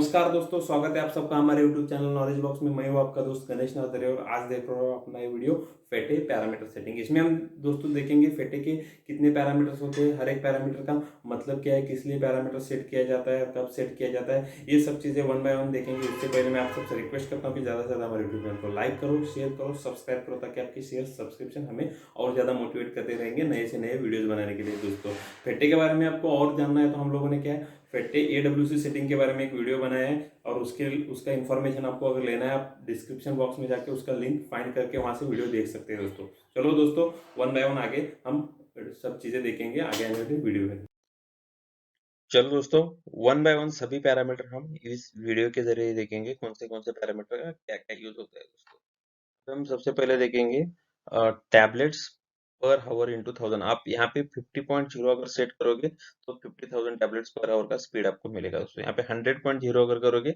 नमस्कार दोस्तों, स्वागत है आप सबका हमारे YouTube चैनल नॉलेज बॉक्स में। मैं हूं आपका दोस्त गणेश नाथरे और आज देख रहे हो अपना ये वीडियो फेटे पैरामीटर सेटिंग। इसमें हम दोस्तों देखेंगे फेटे के कितने पैरामीटर्स होते हैं, हर एक पैरामीटर का मतलब क्या है, किस लिए पैरामीटर सेट किया जाता है, कब सेट किया जाता है, ये सब चीज़ें वन बाय वन देखेंगे। इससे पहले मैं आप सबसे रिक्वेस्ट करता हूँ कि ज़्यादा से ज़्यादा हमारे यूट्यूब चैनल को लाइक करो, शेयर करो, सब्सक्राइब करो, ताकि आपकी शेयर सब्सक्रिप्शन हमें और ज़्यादा मोटिवेट करते रहेंगे नए से नए वीडियोज़ बनाने के लिए। दोस्तों फेटे के बारे में आपको और जानना है तो हम लोगों ने क्या है, फेटे AWC सेटिंग के बारे में एक वीडियो बनाया है और उसका इन्फॉर्मेशन आपको अगर लेना है, आप डिस्क्रिप्शन बॉक्स में जाके उसका लिंक फाइंड करके वहां से वीडियो देख सकते हैं। दोस्तों चलो दोस्तों, वन बाय वन आगे हम सब चीजें देखेंगे आगे आने वाली वीडियो में। चलो दोस्तों, वन बाय वन सभी पैरामीटर हम इस वीडियो के जरिए देखेंगे। कौन से पैरामीटर का क्या क्या यूज होता है दोस्तों। तो हम सबसे पहले देखेंगे टैबलेट्स पर हावर इंटू 1000। आप यहाँ पे 50.0 अगर सेट करोगे तो 50,000 टैबलेट्स पर आवर का स्पीड आपको मिलेगा दोस्तों। यहाँ पे 100.0 अगर करोगे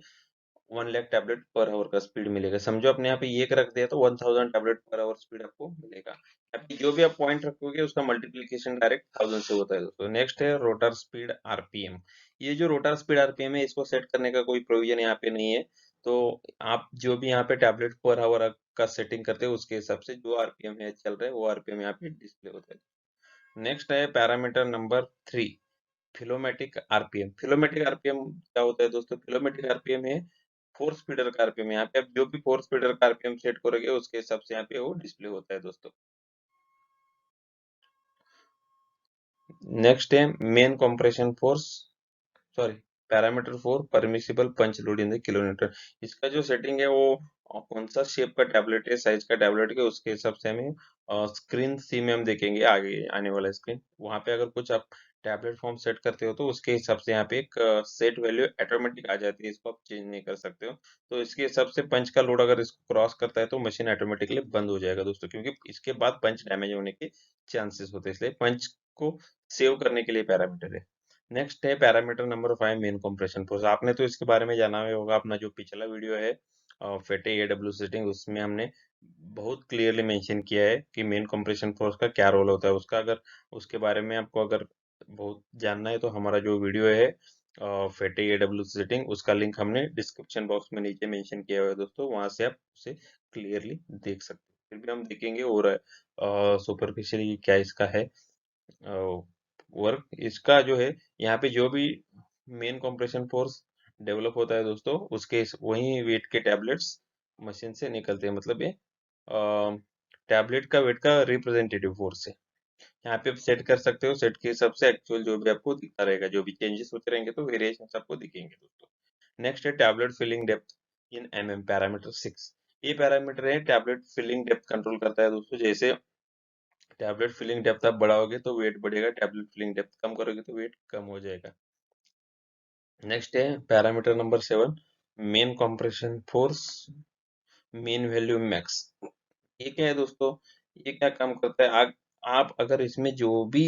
1 लाख टैबलेट पर आवर का स्पीड मिलेगा। समझो आपने यहाँ पे ये रख दिया तो 1000 टैबलेट पर आवर स्पीड आपको मिलेगा। यहाँ पे जो भी आप पॉइंट रखोगे उसका मल्टीप्लीकेशन डायरेक्ट 1000 से होता है दोस्तों। नेक्स्ट है रोटर स्पीड आरपीएम। ये जो रोटर स्पीड आरपीएम है, इसको सेट करने का कोई प्रोविजन यहाँ पे नहीं है। तो आप जो भी यहाँ पे टैबलेट पर आवर का सेटिंग करते हो उसके हिसाब से जो आरपीएम है चल रहा है वो आरपीएम यहाँ पे डिस्प्ले होता है। नेक्स्ट है पैरामीटर नंबर 3, फिलोमेटिक आरपीएम। फिलोमेटिक आरपीएम क्या होता है दोस्तों? फिलोमेटिक आरपीएम है फोर स्पीडर का आरपीएम। यहाँ पे आप जो भी फोर स्पीडर का आरपीएम सेट करोगे उसके हिसाब से यहाँ पे वो डिस्प्ले होता है दोस्तों। नेक्स्ट है main compression force, sorry, parameter for permissible punch load in the kilometer. इसका जो सेटिंग है वो कौन सा शेप का टैबलेट है, साइज का टैबलेट है, उसके हिसाब से हमें स्क्रीन सी में हम देखेंगे आगे आने वाला स्क्रीन। वहां पे अगर कुछ आप टैबलेट फॉर्म सेट करते हो तो उसके हिसाब से यहाँ पे एक सेट वैल्यू ऑटोमेटिक आ जाती है, इसको आप चेंज नहीं कर सकते हो। तो इसके हिसाब से पंच का लोड अगर इसको क्रॉस करता है तो मशीन ऑटोमेटिकली बंद हो जाएगा दोस्तों, क्योंकि इसके बाद पंच डैमेज होने के चांसेस होते हैं। इसलिए पंच को सेव करने के लिए पैरामीटर है। नेक्स्ट है parameter number 5, main compression force. आपने तो इसके बारे में जाना ही होगा, अपना जो पिछला वीडियो है फेटे एडब्ल्यू सेटिंग, उसमें हमने बहुत क्लियरली मेंशन किया है कि मेन कंप्रेशन फोर्स का क्या रोल होता है उसका। अगर उसके बारे में आपको अगर बहुत जानना है तो हमारा जो वीडियो है फेटे एडब्ल्यू सेटिंग, उसका लिंक हमने डिस्क्रिप्शन बॉक्स में नीचे मेंशन किया हुआ है दोस्तों, वहां से आप उसे क्लियरली देख सकते हैं। फिर भी हम देखेंगे और सुपरफिशियली क्या इसका है वर्क। इसका जो है यहाँ पे जो भी मेन कंप्रेशन फोर्स डेवलप होता है दोस्तों, उसके वही वेट के टैबलेट्स मशीन से निकलते हैं। मतलब ये टैबलेट का वेट का रिप्रेजेंटेटिव फोर्स है। यहाँ पे आप सेट कर सकते हो, सेट के हिसाब से एक्चुअल जो भी आपको दिखता रहेगा, जो भी चेंजेस होते रहेंगे तो वेरिएशन आपको दिखेंगे दोस्तों। नेक्स्ट है tablet filling depth in parameter 6। ये पैरामीटर है टैबलेट फिलिंग डेप्थ कंट्रोल करता है दोस्तों। जैसे टैबलेट फिलिंग डेप्थ आप बढ़ाओगे तो वेट बढ़ेगा, टैबलेट फिलिंग डेप्थ कम करोगे तो वेट कम हो जाएगा। नेक्स्ट है parameter number 7, main compression force main value max. ये क्या है दोस्तों? ये क्या काम करता है? आप अगर इसमें जो भी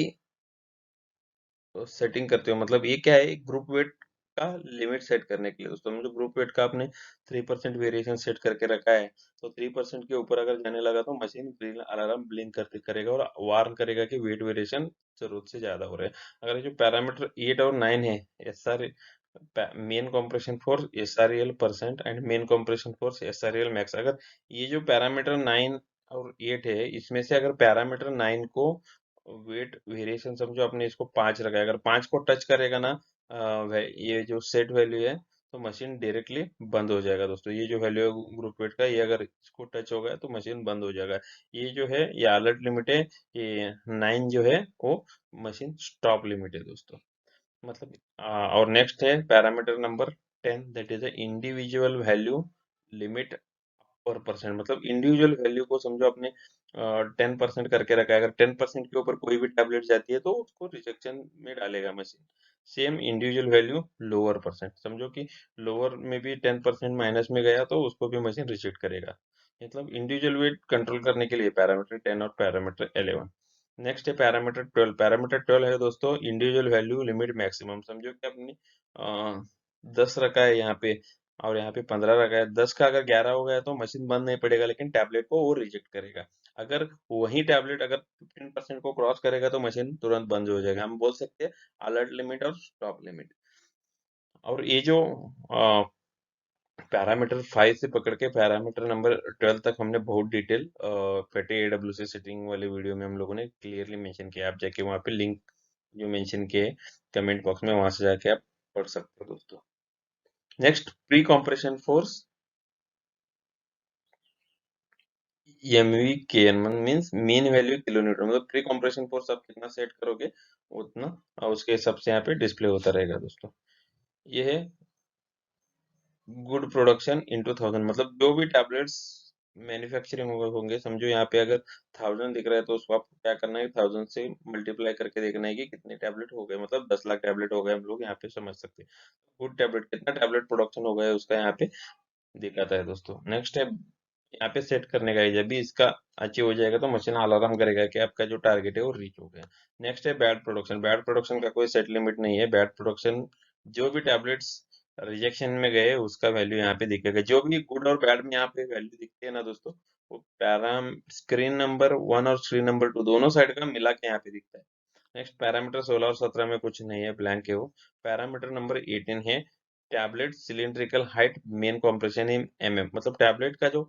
सेटिंग करते हो, मतलब ये क्या है, ग्रुप वेट का लिमिट सेट करने के लिए दोस्तों। मतलब ग्रुप वेट का आपने 3% वेरिएशन सेट करके रखा है, तो 3% के ऊपर अगर जाने लगा तो मशीन अलार्म ब्लिंक करते करेगा और वार्न करेगा कि वेट वेरिएशन जरूरत से ज्यादा हो रहा है। अगर ये जो पैरामीटर 8 और 9 है, S R main compression force SREL percent and main compression force SREL max, अगर ये जो पैरामीटर 9 और 8 है, इसमें से अगर पैरामीटर 9 को वेट वेरिएशन समझो आपने इसको 5 रखा है, अगर 5 को टच करेगा ना ये जो सेट वैल्यू है, तो मशीन डायरेक्टली बंद हो जाएगा दोस्तों। ये जो वैल्यू है ग्रुप वेट का, ये अगर इसको टच हो गया तो मशीन बंद हो जाएगा। ये जो है ये अलर्ट लिमिट है, ये 9 जो है वो मशीन स्टॉप लिमिट है दोस्तों। मतलब और नेक्स्ट है parameter number 10, that is individual value limit पर परसेंट। मतलब इंडिविजुअल वैल्यू को समझो आपने 10% करके रखा है, अगर 10% के ऊपर कोई भी टैबलेट जाती है तो उसको रिजेक्शन में डालेगा machine. Same individual value lower percent, समझो कि लोअर में भी 10% माइनस में गया तो उसको भी मशीन रिजेक्ट करेगा। मतलब इंडिविजुअल वेट कंट्रोल करने के लिए पैरामीटर 10 और पैरामीटर 11। नेक्स्ट है पैरामीटर 12। पैरामीटर 12 है दोस्तों इंडिविजुअल वैल्यू लिमिट मैक्सिमम। समझो कि आपने 10 रखा है यहाँ पे और यहाँ पे 15 रखा है, 10 का अगर 11 हो गया तो मशीन बंद नहीं पड़ेगा, लेकिन टैबलेट को वो रिजेक्ट करेगा। अगर वही टैबलेट अगर 15% को क्रॉस करेगा तो मशीन तुरंत बंद हो जाएगा। हम बोल सकते हैं अलर्ट लिमिट और स्टॉप लिमिट। और ये जो पैरामीटर 5 से पकड़ के पैरामीटर नंबर 12 तक हमने बहुत डिटेल फैटी AWC सेटिंग वाले वीडियो में हम लोगों ने क्लियरली मेंशन किया। आप जाके वहाँ पे लिंक जो मेंशन किए कमेंट बॉक्स में, वहां से जाके आप पढ़ सकते हो दोस्तों। Next, pre compression force MVKN means mean value kilometre, मतलब प्री कंप्रेशन फोर्स आप कितना सेट करोगे उतना उसके हिसाब से यहाँ पे डिस्प्ले होता रहेगा दोस्तों। ये है गुड प्रोडक्शन इनटू 1000, मतलब जो भी टैबलेट्स मैन्युफैक्चरिंग होंगे, समझो यहाँ पे अगर 1000 दिख रहा है तो उसको आपको क्या करना है, 1000 से मल्टीप्लाई करके देखना है कि कितने टैबलेट हो गए, मतलब 10 लाख टैबलेट हो गए, हम लोग यहाँ पे समझ सकते हैं गुड टैबलेट कितना टैबलेट प्रोडक्शन हो गया उसका यहाँ पे दिखाता है दोस्तों। नेक्स्ट है यहाँ पे सेट करने का है, जब भी इसका अचीव हो जाएगा तो मशीन अलार्म करेगा कि आपका जो टारगेट है वो रीच हो गया। नेक्स्ट है बैड प्रोडक्शन। बैड प्रोडक्शन का कोई सेट लिमिट नहीं है। बैड प्रोडक्शन जो भी टैबलेट्स रिजेक्शन में गए उसका वैल्यू यहाँ पे दिखेगा। जो भी गुड और बैड में यहाँ पे वैल्यू दिखती है ना दोस्तों, वो पैराम स्क्रीन नंबर 1 और स्क्रीन नंबर 2 दोनों साइड का मिला के यहाँ पे दिखता है। नेक्स्ट पैरामीटर 16 और 17 में कुछ नहीं है, ब्लैंक है वो। पैरामीटर नंबर 18 है टैबलेट सिलिंड्रिकल हाइट मेन कॉम्प्रेशन इन mm, मतलब टैबलेट का जो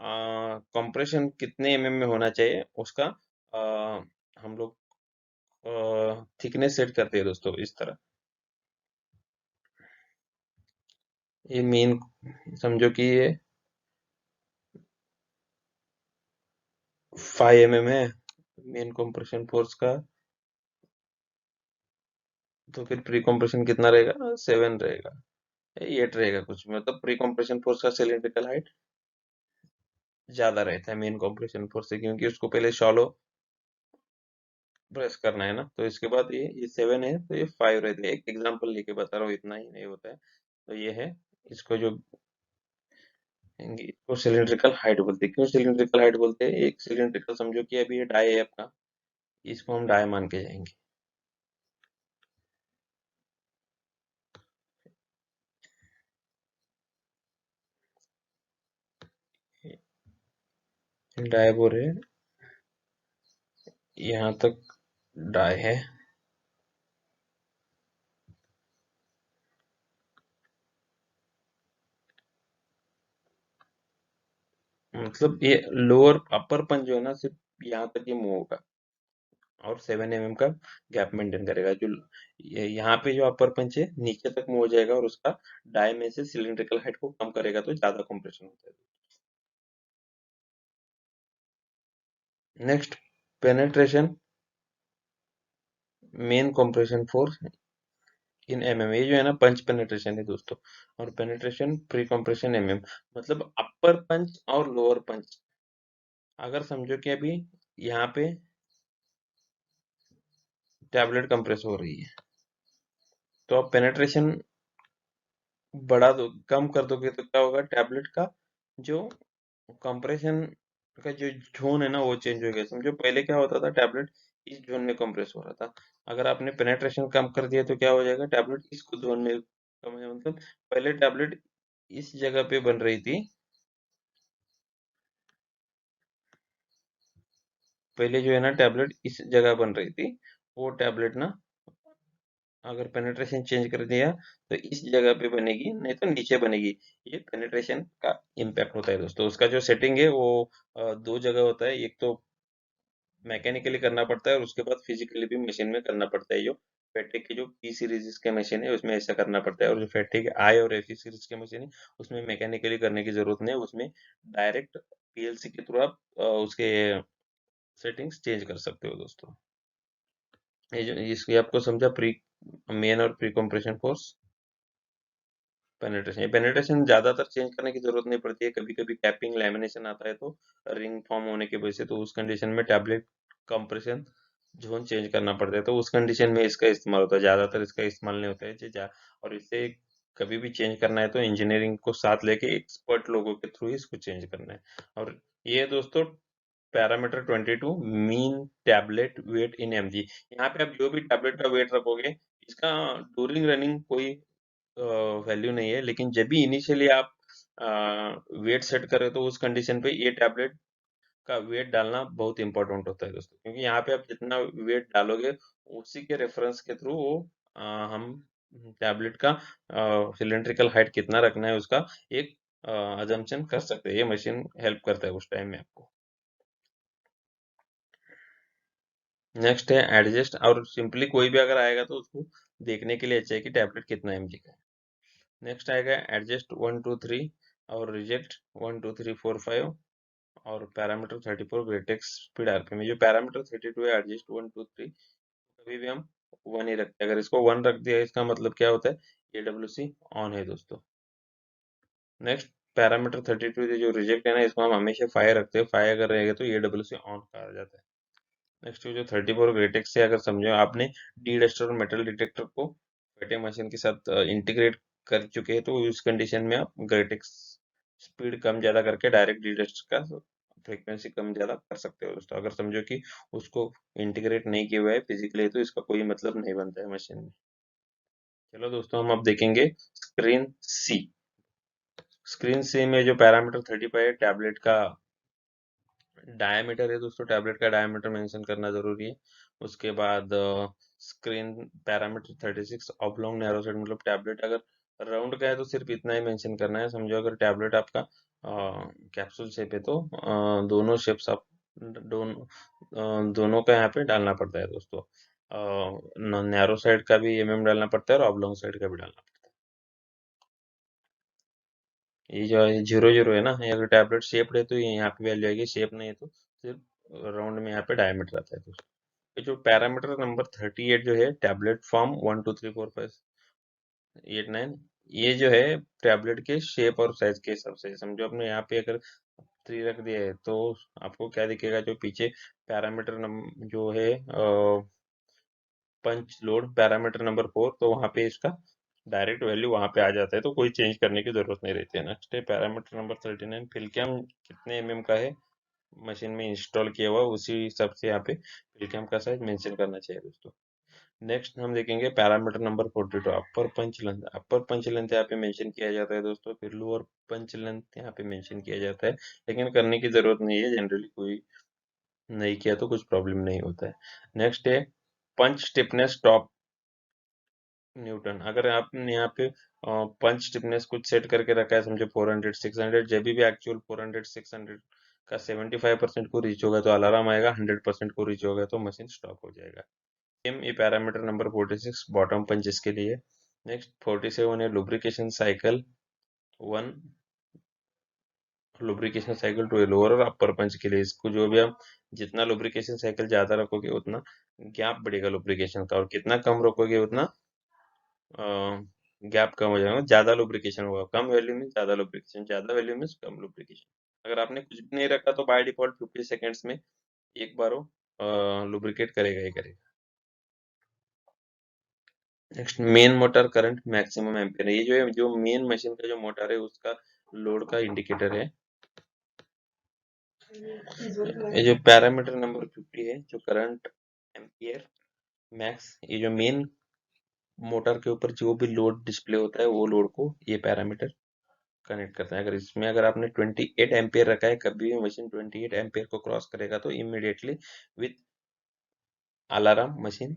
कंप्रेशन कितने mm में होना चाहिए उसका हम लोग थिकनेस सेट करते हैं दोस्तों इस तरह। ये मेन समझो कि ये 5 mm है मेन कंप्रेशन फोर्स का, तो फिर प्री कंप्रेशन कितना रहेगा, 7 रहेगा, 8 रहेगा कुछ, मतलब प्री कंप्रेशन फोर्स का सिलिंड्रिकल हाइट ज्यादा रहता है मेन कंप्रेशन फोर्स से, क्योंकि उसको पहले शॉलो प्रेस करना है ना। तो इसके बाद ये 7 है तो ये 5 रहते हैं, एक एग्जांपल लेके बता रहा हूँ, इतना ही नहीं होता है। तो ये है इसको जो इसको सिलिंड्रिकल हाइट बोलते हैं। क्यों सिलिंड्रिकल हाइट बोलते हैं, एक सिलिंड्रिकल समझो कि अभी ये डाई है अपना, इसको हम डाई मान के जाएंगे। डाई बोल रहे हैं, यहाँ तक डाई है, मतलब ये लोअर अपर पंच जो है ना सिर्फ यहाँ तक ही मूव होगा और 7 mm का गैप मेंटेन करेगा। जो यहाँ पे जो अपर पंच है नीचे तक मूव हो जाएगा और उसका डाई में से सिलिंड्रिकल हाइट को कम करेगा तो ज्यादा कंप्रेशन होता है। Next, penetration main compression force in ये जो है ना पंच पेनेट्रेशन है दोस्तों, और पेनेट्रेशन प्री कंप्रेशन मतलब अपर पंच और लोअर पंच। अगर समझो कि अभी यहाँ पे टैबलेट कंप्रेस हो रही है तो आप पेनेट्रेशन बढ़ा दो, कम कर दोगे तो क्या होगा, टैबलेट का जो कंप्रेशन का जो जोन है ना वो चेंज हो गया। समझो पहले क्या होता था, टैबलेट इस जोन में कंप्रेस हो रहा था, अगर आपने पेनेट्रेशन कम कर दिया तो क्या हो जाएगा, टैबलेट इस जोन में कम है, मतलब पहले टैबलेट इस जगह पे बन रही थी, पहले जो है ना टैबलेट इस जगह बन रही थी, वो टैबलेट ना अगर पेनेट्रेशन चेंज कर दिया तो इस जगह पे बनेगी, नहीं तो नीचे बनेगी। ये पेनेट्रेशन का इम्पैक्ट होता है दोस्तों। उसका जो सेटिंग है वो दो जगह होता है, एक तो मैकेनिकली करना पड़ता है और उसके बाद फिजिकली भी मशीन में करना पड़ता है। जो फेटिक की जो पी सीरीज के मशीन है उसमें ऐसा करना पड़ता है, और जो फेटिक आई और एफ सीरीज के मशीन है उसमें मैकेनिकली करने की जरूरत नहीं है, उसमें डायरेक्ट पीएलसी के थ्रू आप उसके सेटिंग्स चेंज कर सकते हो दोस्तों। ये जो इसकी आपको समझा प्री मेन और pre compression force penetration. Penetration ज्यादातर चेंज करने की जरूरत नहीं पड़ती है, कभी कभी कैपिंग लैमिनेशन आता है तो रिंग फॉर्म होने की वजह से, तो उस कंडीशन में टैबलेट कंप्रेशन जोन चेंज करना पड़ता है, तो उस कंडीशन में इसका इस्तेमाल होता है। ज्यादातर इसका इस्तेमाल नहीं होता है और इसे कभी भी चेंज करना है तो इंजीनियरिंग को साथ लेके एक्सपर्ट लोगों के थ्रू ही इसको चेंज करना है। और ये दोस्तों पैरामीटर 22 मीन टैबलेट वेट इन एमजी। यहाँ पे आप जो भी टैबलेट का वेट रखोगे इसका ड्यूरिंग रनिंग कोई वैल्यू नहीं है, लेकिन जब भी इनिशियली आप वेट सेट करें तो उस कंडीशन पे ये टैबलेट का वेट डालना बहुत इंपॉर्टेंट होता है दोस्तों, क्योंकि यहाँ पे आप जितना वेट डालोगे उसी के रेफरेंस के थ्रू वो हम टैबलेट का सिलेंड्रिकल हाइट कितना रखना है उसका एक अजम्पशन कर सकते हैं। ये मशीन हेल्प करता है उस टाइम में आपको। नेक्स्ट है एडजस्ट, और सिंपली कोई भी अगर आएगा तो उसको देखने के लिए अच्छा है कि टैबलेट कितना एमजी का है। नेक्स्ट आएगा एडजस्ट 1 2 3 और रिजेक्ट 1 2 3 4 5 और पैरामीटर 34 ग्रेटेक्स स्पीड आरपीएम। जो पैरामीटर 32 है एडजस्ट 1 2 3, कभी भी हम 1 ही रखते हैं। अगर इसको 1 रख दिया इसका मतलब क्या होता है, AWC ऑन है दोस्तों। नेक्स्ट पैरामीटर 32 जो रिजेक्ट है ना, इसको हम हमेशा 5 रखते हैं। 5 अगर रहेगा तो AWC ऑन कहा जाता है। नेक्स्ट जो 34 ग्रेटेक्स से अगर समझो आपने डी डस्टर और मेटल डिटेक्टर को फेटे मशीन के साथ इंटीग्रेट कर चुके हैं, तो उस कंडीशन में आप ग्रेटेक्स स्पीड कम ज्यादा करके डायरेक्ट डी डस्टर का फ्रीक्वेंसी कम ज्यादा कर सकते हो दोस्तों। अगर समझो कि उसको इंटीग्रेट नहीं किया हुआ है फिजिकली, तो इसका कोई मतलब नहीं बनता है मशीन में। चलो दोस्तों, हम अब देखेंगे स्क्रीन सी। स्क्रीन सी में जो पैरामीटर 35 है टैबलेट का डायमीटर है दोस्तों, टैबलेट का डायमीटर मेंशन करना जरूरी है। उसके बाद screen parameter 36 oblong narrow side, मतलब टैबलेट अगर राउंड का है तो सिर्फ इतना ही मेंशन करना है। समझो अगर टैबलेट आपका कैप्सूल शेप है तो दोनों शेप्स आप दोनों का यहाँ पे डालना पड़ता है दोस्तों। नैरो साइड का भी डालना पड़ता है और ऑब्लॉन्ग साइड का भी डालना पड़ता है। ये जो 0 0 है ना, ये अगर टैबलेट शेप्ड है तो ये यहाँ पे वैल्यू आएगी, शेप नहीं है तो सिर्फ राउंड में यहाँ पे डायमीटर आता है दोस्तों। ये जो पैरामीटर नंबर 38 जो है टैबलेट फॉर्म 1 2 3 4 5 8 9, ये जो है टैबलेट के शेप और साइज के हिसाब से। समझो आपने यहाँ पे अगर 3 रख दिया है तो आपको क्या दिखेगा, जो पीछे पैरामीटर जो है पंच लोड पैरामीटर नंबर 4, तो वहाँ पे इसका डायरेक्ट वैल्यू वहाँ पे आ जाता है, तो कोई चेंज करने की जरूरत नहीं रहती है। नेक्स्ट है पैरामीटर नंबर 39 फिलकैम कितने का है मशीन में इंस्टॉल किया हुआ, उसी हिसाब से यहाँ पे फिलकैम का साइज मेंशन करना चाहिए दोस्तों। नेक्स्ट हम देखेंगे पैरामीटर नंबर 42 अपर पंच लेंथ। अपर पंच लेंथ यहाँ पे मेंशन किया जाता है दोस्तों, फिर लोअर पंच लेंथ यहाँ पे मेंशन किया जाता है, लेकिन करने की जरूरत नहीं है। जनरली कोई नहीं किया तो कुछ प्रॉब्लम नहीं होता है। नेक्स्ट है पंच स्टिफनेस टॉप न्यूटन। अगर आपने यहाँ पे पंच स्टिफनेस कुछ सेट करके रखा है, समझो 400 600, जब भी एक्चुअल 400 600 का 75% को रीच होगा तो अलार्म आएगा, 100% को रीच होगा तो मशीन स्टॉप हो जाएगा। सेम ये पैरामीटर नंबर 46 बॉटम पंचेस के लिए। नेक्स्ट 47 है लुब्रिकेशन साइकिल 1, लुब्रिकेशन साइकिल 2 है लोअर और अपर पंच के लिए। इसको जो भी आप जितना लुब्रिकेशन साइकिल ज्यादा रखोगे उतना गैप बढ़ेगा लुब्रिकेशन का, और कितना कम रखोगे उतना गैप कम हो जाएगा। ज्यादा लुब्रिकेशन होगा, कम वैल्यू में ज्यादा लुब्रिकेशन, ज्यादा वैल्यू में कम लुब्रिकेशन। अगर आपने कुछ भी नहीं रखा तो बाय डिफॉल्ट 50 सेकेंड्स में एक बार वो लुब्रिकेट करेगा ही करेगा। Next main motor current maximum ampere, ये जो है जो मेन मशीन का जो मोटर है उसका लोड का इंडिकेटर है। ये जो पैरामीटर नंबर 50 है जो करंट एम्पियर मैक्स, ये जो मेन मोटर के ऊपर जो भी लोड डिस्प्ले होता है वो लोड को ये पैरामीटर कनेक्ट करता है। अगर इसमें अगर आपने 28 एम्पियर रखा है, कभी भी मशीन 28 एम्पियर को क्रॉस करेगा तो इमिडिएटली विथ अलार्म मशीन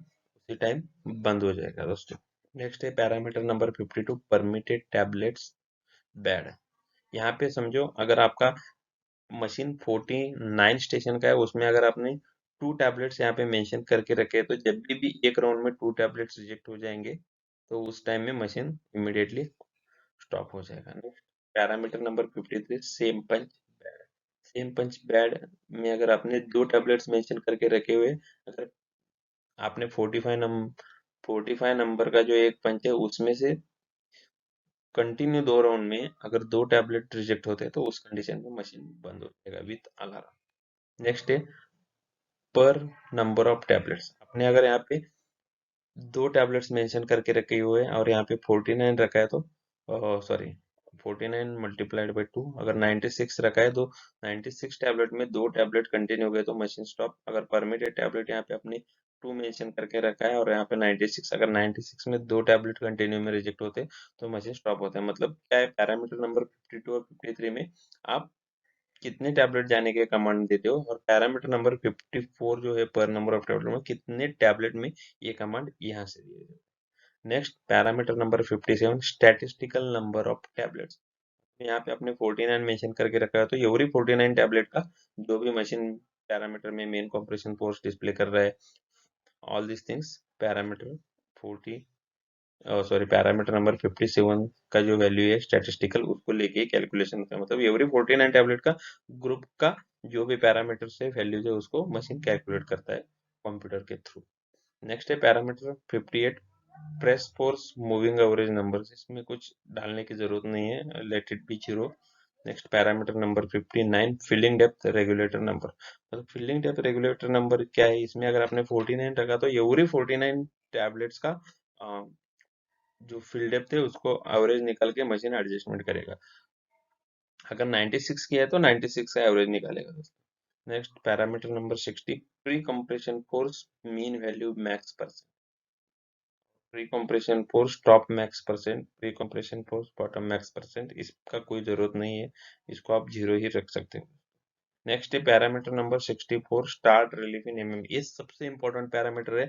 उसी टाइम बंद हो जाएगा दोस्तों। नेक्स्ट है parameter number 52 permitted tablets bed. यहाँ पे समझो अगर आपका मशीन 49 स्टेशन का है, उसमें अगर आपने 2 टैबलेट्स यहाँ पे मेंशन करके रखे हैं, तो जब भी एक राउंड में 2 टैबलेट्स रिजेक्ट हो जाएंगे तो उस टाइम में मशीन इमिडिएटली स्टॉप हो जाएगा। नेक्स्ट पैरामीटर नंबर 53 सेम पंच बैड। सेम पंच बैड में अगर आपने 2 टैबलेट्स मेंशन करके रखे हुए, अगर आपने 45 नंबर का जो एक पंच है उसमें से कंटिन्यू 2 राउंड में अगर 2 टैबलेट रिजेक्ट होते हैं तो उस कंडीशन में मशीन बंद हो जाएगा विथ अलार्म। नेक्स्ट है पर नंबर ऑफ टैबलेट्स। आपने अगर यहाँ पे 2 टैबलेट्स मेंशन करके रखे हुए हैं और यहाँ पे 49 रखा है तो सॉरी 49 मल्टीप्लाइड बाई 2, अगर 96 रखा है तो 96 टैबलेट में 2 टैबलेट कंटिन्यू हो गए तो मशीन स्टॉप। अगर परमिटेड टैबलेट यहाँ पे अपने 2 मेंशन करके रखा है और यहाँ पे 96, अगर 96 में 2 टैबलेट कंटिन्यू में रिजेक्ट होते तो मशीन स्टॉप होता है। मतलब क्या है, पैरामीटर नंबर 52 और 53 में आप कितने टैबलेट जाने के कमांड देते हो, और पैरामीटर नंबर 54 जो है पर नंबर ऑफ टैबलेट में कितने टैबलेट में ये कमांड यहाँ से दिया जाए। Next parameter number 57 statistical number of tablets. यहाँ पे आपने 49 मेंशन करके रखा है, तो एवरी 49 टैबलेट का जो भी मशीन पैरामीटर में मेन कंप्रेशन फोर्स डिस्प्ले कर रहा है, all this things parameter 40 sorry parameter number 57 का जो वैल्यू है स्टैटिस्टिकल, उसको लेके कैलकुलेशन होता है। मतलब एवरी 49 टैबलेट का ग्रुप का जो भी पैरामीटर से वैल्यूज है उसको मशीन कैलकुलेट करता है कंप्यूटर के थ्रू। नेक्स्ट है parameter 58 press force moving average numbers. इसमें कुछ डालने की जरूरत नहीं है, let it be 0। Next parameter number 59 fielding depth regulator number. मतलब फील्डिंग डेप्थ रेगुलेटर नंबर क्या है, इसमें अगर आपने 49 रखा तो एवरी 49 टैबलेट्स का जो फील्ड डेप्थ है उसको एवरेज निकाल के मशीन एडजस्टमेंट करेगा। अगर 96 की है तो 96 का एवरेज निकालेगा दोस्तों। Next parameter number 60 pre compression force mean value max percent. Pre compression force top max percent, pre compression force bottom max percent, इसका कोई जरूरत नहीं है, इसको आप 0 ही रख सकते हो। नेक्स्ट है parameter number 64 start relief in MM. ये सबसे इंपॉर्टेंट पैरामीटर है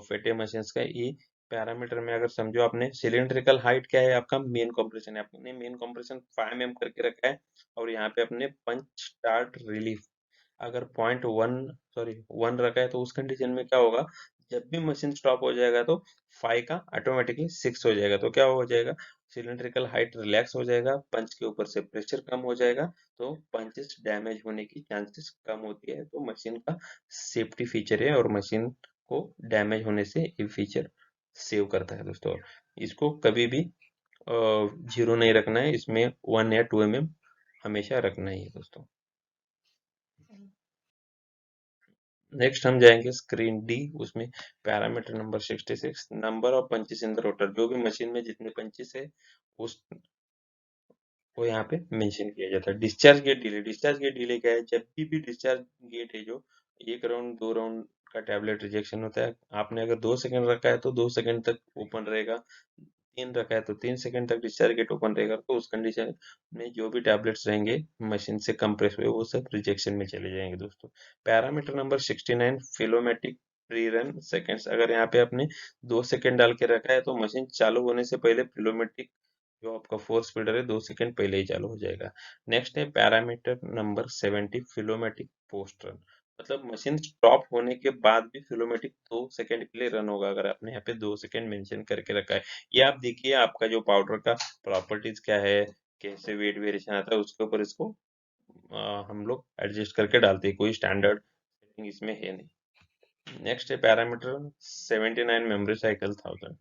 फेटे मशीन्स का। ये पैरामीटर में अगर समझो आपने सिलिंड्रिकल हाइट क्या है, आपका मेन कंप्रेशन है, आपने मेन कंप्रेशन 5 mm करके रखा है, और यहाँ पे अपने पंच स्टार्ट रिलीफ अगर 1 रखा है, तो उस कंडीशन में क्या होगा, जब भी मशीन स्टॉप हो जाएगा तो 5 का ऑटोमेटिकली 6 हो जाएगा। तो क्या हो जाएगा, सिलिंड्रिकल हाइट रिलैक्स हो जाएगा, पंच के ऊपर से प्रेशर कम हो जाएगा, तो पंचेस डैमेज होने की चांसेस कम होती है। तो मशीन का सेफ्टी फीचर है और मशीन को डैमेज होने से ये फीचर सेव करता है दोस्तों। इसको कभी भी 0 नहीं रखना है, इसमें 1 या 2 mm हमेशा रखना ही है दोस्तों। नेक्स्ट हम जाएंगे स्क्रीन डी, उसमें parameter number 66 number of punches in the rotor. जो भी मशीन में जितने पंचेस है उस वो यहाँ पे मेंशन किया जाता है। Discharge gate delay, discharge gate delay क्या है, जब भी डिस्चार्ज गेट है जो 1 राउंड 2 राउंड का टैबलेट रिजेक्शन होता है, आपने अगर 2 सेकंड रखा है तो 2 सेकंड तक ओपन रहेगा, 3 रखा है तो 3 सेकंड तक डिस्चार्ज गेट ओपन रहेगा। तो उस कंडीशन में जो भी टैबलेट्स रहेंगे मशीन से कंप्रेस हुए वो सब रिजेक्शन में चले जाएंगे दोस्तों। पैरामीटर नंबर 69 फिलोमेटिक प्री रन सेकेंड्स। अगर यहाँ पे आपने 2 सेकंड डाल के रखा है तो मशीन चालू होने से पहले फिलोमेटिक जो आपका फोर्स फीडर है 2 सेकंड पहले ही चालू हो जाएगा। नेक्स्ट है पैरामीटर नंबर 70 फिलोमेटिक पोस्ट रन। मतलब मशीन स्टॉप होने के बाद भी फिलोमेटिक 2 सेकंड के लिए रन होगा, अगर आपने यहाँ पे 2 सेकंड मेंशन करके रखा है। ये आप देखिए आपका जो पाउडर का प्रॉपर्टीज क्या है, कैसे वेट वेरिएशन आता है, उसके ऊपर इसको हम लोग एडजस्ट करके डालते हैं, कोई स्टैंडर्ड सेटिंग इसमें है नहीं। नेक्स्ट है पैरामीटर 79 मेमोरी साइकिल 1000।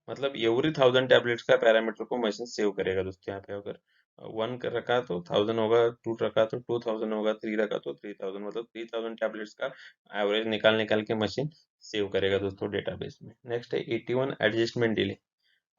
मतलब एवरी 1000 टैबलेट्स का पैरामीटर को मशीन सेव करेगा दोस्तों। यहाँ पे अगर 1 कर रखा तो 1000 होगा, 2 रखा तो 2000 होगा, 3 रखा तो 3000, मतलब 3000 टैबलेट्स का एवरेज निकाल निकाल के मशीन सेव करेगा दोस्तों डेटाबेस में। नेक्स्ट है 81 adjustment delay.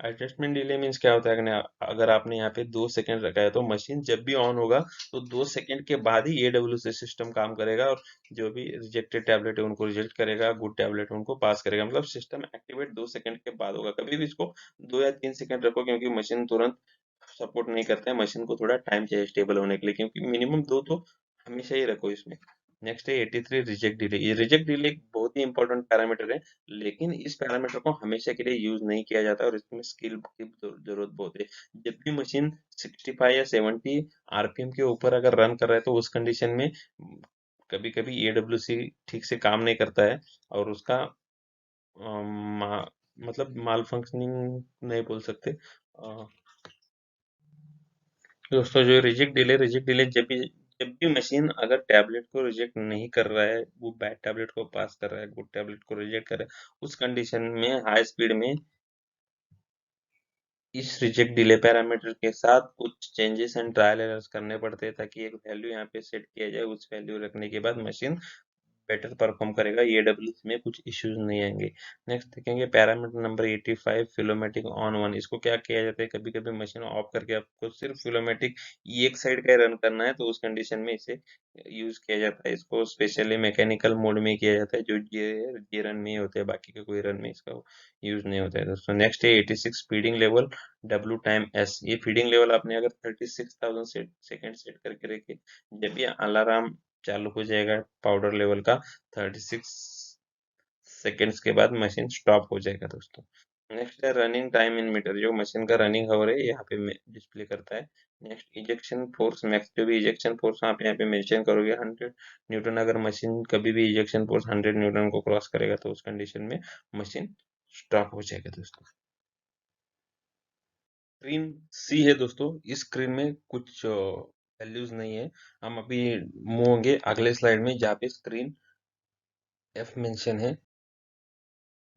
Adjustment delay means क्या होता है, अगर आपने यहाँ पे 2 सेकंड रखा है तो मशीन जब भी ऑन होगा तो 2 सेकंड के बाद ही AWC सिस्टम काम करेगा, और जो भी रिजेक्टेड टैबलेट है उनको रिजेक्ट करेगा, गुड टैबलेट है उनको पास करेगा। मतलब सिस्टम एक्टिवेट 2 सेकंड के बाद होगा। कभी भी इसको 2 या 3 सेकंड रखो, क्योंकि मशीन तुरंत सपोर्ट नहीं करता है, मशीन को थोड़ा टाइम चाहिए स्टेबल होने के लिए, क्योंकि मिनिमम 2 तो हमेशा ही रखो इसमें। नेक्स्ट है 83 रिजेक्ट डिले। ये रिजेक्ट डिले एक बहुत ही इंपॉर्टेंट पैरामीटर है, लेकिन इस पैरामीटर को हमेशा के लिए यूज नहीं किया जाता और इसमें स्किल की जरूरत बहुत है। जब भी मशीन 65 या 70 आरपीएम के ऊपर अगर रन कर रहा है तो उस कंडीशन में कभी कभी AWC ठीक से काम नहीं करता है, और उसका मतलब माल फंक्शनिंग नहीं बोल सकते। दोस्तों जो रिजेक्ट डिले जब भी मशीन अगर टैबलेट को रिजेक्ट नहीं कर रहा है, वो बैड टैबलेट को पास कर रहा है, गुड टैबलेट को रिजेक्ट कर रहा है, उस कंडीशन में हाई स्पीड में इस रिजेक्ट डिले पैरामीटर के साथ कुछ चेंजेस एंड ट्रायल एरर्स करने पड़ते हैं, ताकि एक वैल्यू यहाँ पे सेट किया जाए। उस वैल्यू रखने के बाद मशीन बेटर परफॉर्म करेगा, AWS में कुछ इश्यूज नहीं आएंगे। नेक्स्ट देखेंगे पैरामीटर नंबर 85 फिलोमेटिक ऑन वन। इसको क्या किया जाता है, कभी कभी मशीन ऑफ करके आपको सिर्फ फिलोमेटिक एक साइड का रन करना है, तो उस कंडीशन में इसे यूज किया जाता है। इसको स्पेशली मैकेनिकल मोड में किया जाता है, जो ये रन में ही होता है, बाकी के कोई रन में इसका यूज नहीं होता है दोस्तों। नेक्स्ट है 86 feeding level W time S। ये फीडिंग लेवल आपने अगर 36,000 सेकेंड सेट करके रखे, जब ये अलार्म चालू हो जाएगा पाउडर लेवल का 36 सेकेंड्स के बाद मशीन स्टॉप हो जाएगा दोस्तों। नेक्स्ट है रनिंग टाइम इन मीटर, जो मशीन का रनिंग आवर है यहाँ पे डिस्प्ले करता है। नेक्स्ट इजेक्शन फोर्स मैक्स, जो भी इजेक्शन फोर्स आप यहाँ पे मेंशन करोगे 100 न्यूटन, अगर मशीन कभी भी इजेक्शन फोर्स 100 न्यूटन को क्रॉस करेगा तो उस कंडीशन में मशीन स्टॉप हो जाएगा दोस्तों। स्क्रीन सी है दोस्तों, इस स्क्रीन में कुछ वैल्यूज नहीं है। हम अभी मूव होंगे अगले स्लाइड में जहाँ पे स्क्रीन एफ मेंशन है,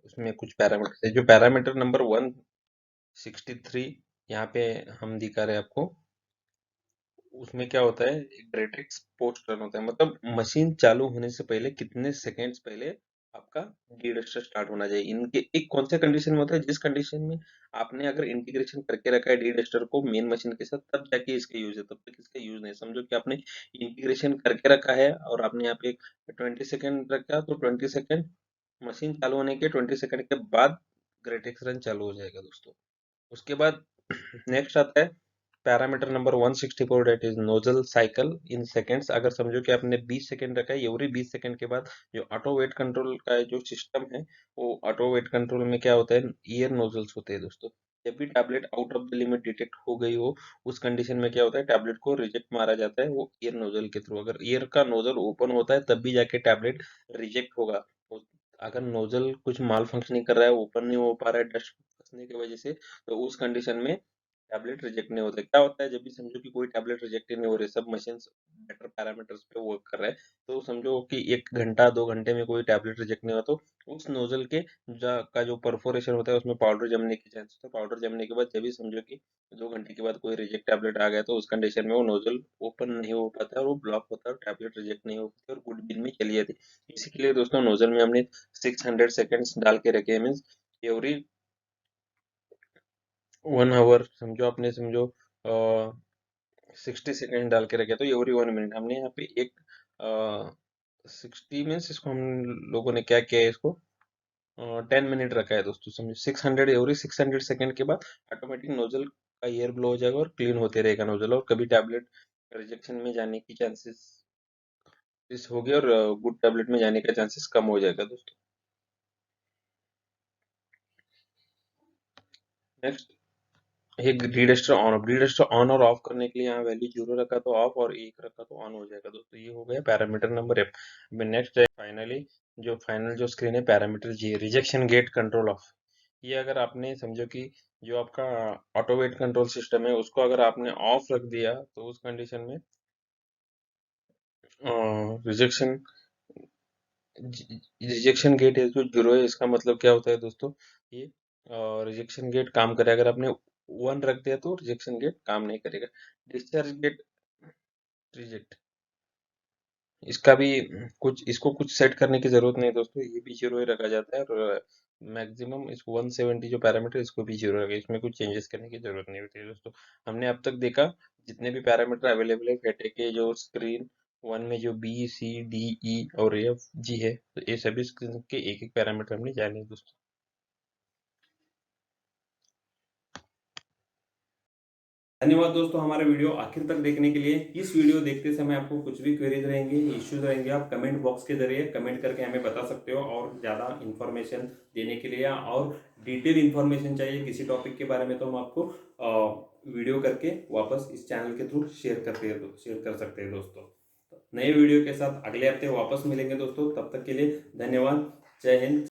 उसमें कुछ पैरामीटर है। जो पैरामीटर नंबर 163 यहाँ पे हम दिखा रहे हैं आपको, उसमें क्या होता है, एक ग्रेटेक्स पोस्ट रन होता है, मतलब मशीन चालू होने से पहले कितने सेकेंड्स पहले आपका डी डस्टर स्टार्ट होना चाहिए। इनके एक कौन से कंडीशन में होता है, जिस कंडीशन में आपने अगर इंटीग्रेशन करके रखा है डी डस्टर को मेन मशीन के साथ, तब जाके इसका यूज है, तब तक इसका यूज नहीं। समझो कि आपने इंटीग्रेशन करके रखा है और आपने यहाँ पे 20 सेकेंड रखा, तो 20 सेकेंड मशीन चालू होने के 20 सेकेंड के बाद ग्रेटेक्स रन चालू हो जाएगा दोस्तों। उसके बाद नेक्स्ट आता है parameter number 164, that is nozzle cycle in seconds. अगर समझो कि आपने 20 सेकेंड रखा है, एवरी 20 सेकेंड के बाद जो ऑटो वेट कंट्रोल का जो सिस्टम है, वो ऑटो वेट कंट्रोल में क्या होता है, ईयर नोजल्स होते हैं दोस्तों। जब भी tablet out of the limit detect हो गई हो, उस कंडीशन में क्या होता है, टैबलेट को रिजेक्ट मारा जाता है वो ईयर नोजल के थ्रू। अगर ईयर का नोजल ओपन होता है तब भी जाके टैबलेट रिजेक्ट होगा। अगर नोजल कुछ माल फंक्शनिंग कर रहा है, ओपन नहीं हो पा रहा है डस्ट फंसने की वजह से, तो उस कंडीशन में टैबलेट रिजेक्ट नहीं होता। क्या होता है, जब भी समझो कि कोई टैबलेट रिजेक्ट ही नहीं हो रही, सब मशीन बेटर पैरामीटर्स पे वर्क कर रहा है, तो समझो कि 1 घंटा 2 घंटे में कोई टैबलेट रिजेक्ट नहीं हुआ, तो उस नोजल के का जो परफोरेशन होता है उसमें पाउडर जमने की चांस होता है। पाउडर जमने के बाद जब भी समझो कि 2 घंटे के बाद कोई रिजेक्ट टैबलेट आ गया, तो उस कंडीशन में वो नोजल ओपन नहीं हो पाता है और वो ब्लॉक होता है और टैबलेट रिजेक्ट नहीं हो पाती और गुड बिल में चली जाती है। इसी के लिए दोस्तों नोजल में हमने 600 सेकेंड्स डाल के रखे हैं, मीन्स एवरी 1 आवर, समझो आपने समझो 60 सेकेंड डाल के रखे, तो एवरी 1 मिनट हमने यहाँ पे एक 60 मीन्स इसको हम लोगों ने क्या किया है, इसको 10 मिनट रखा है दोस्तों। समझो 600, एवरी 600 सेकेंड के बाद ऑटोमेटिक नोजल का एयर ब्लो हो जाएगा और क्लीन होते रहेगा नोजल, और कभी टैबलेट रिजेक्शन में जाने की चांसेस इस हो गया और गुड टैबलेट में जाने का चांसेस कम हो जाएगा दोस्तों। नेक्स्ट, एक रीडस्टर ऑन ऑफ, रीडस्टर ऑन और ऑफ करने के लिए यहाँ वैल्यू 0 रखा तो ऑफ और 1 रखा तो ऑन हो जाएगा दोस्तों। ये हो गया पैरामीटर नंबर एफ। नेक्स्ट है फाइनली, जो फाइनल जो स्क्रीन है parameter G, rejection gate control off. ये अगर आपने समझो कि जो आपका ऑटो वेट कंट्रोल सिस्टम है उसको अगर आपने ऑफ रख दिया, तो उस कंडीशन में रिजेक्शन रिजेक्शन गेट है जो 0 है, इसका मतलब क्या होता है दोस्तों, ये रिजेक्शन गेट काम करे। अगर आपने 1 रख दिया तो रिजेक्शन गेट काम नहीं करेगा। डिस्चार्ज गेट रिजेक्ट, इसका भी इसको कुछ सेट करने की जरूरत नहीं है दोस्तों, ये भी 0 ही रखा जाता है और मैक्सिमम इसको 170 जो पैरामीटर इसको भी 0 रखा, इसमें कुछ चेंजेस करने की जरूरत नहीं होती है दोस्तों। हमने अब तक देखा जितने भी पैरामीटर अवेलेबल है फेटे के, जो स्क्रीन 1 में जो बी सी डी ई और एफ जी है, तो ये सभी स्क्रीन के एक एक पैरामीटर हमने जाने हैं दोस्तों। धन्यवाद दोस्तों हमारे वीडियो आखिर तक देखने के लिए। इस वीडियो देखते समय आपको कुछ भी क्वेरीज रहेंगे, इश्यूज रहेंगे, आप कमेंट बॉक्स के जरिए कमेंट करके हमें बता सकते हो। और ज़्यादा इन्फॉर्मेशन देने के लिए और डिटेल इन्फॉर्मेशन चाहिए किसी टॉपिक के बारे में, तो हम आपको वीडियो करके वापस इस चैनल के थ्रू शेयर कर सकते हैं दोस्तों। नए वीडियो के साथ अगले हफ्ते वापस मिलेंगे दोस्तों, तब तक के लिए धन्यवाद। जय हिंद।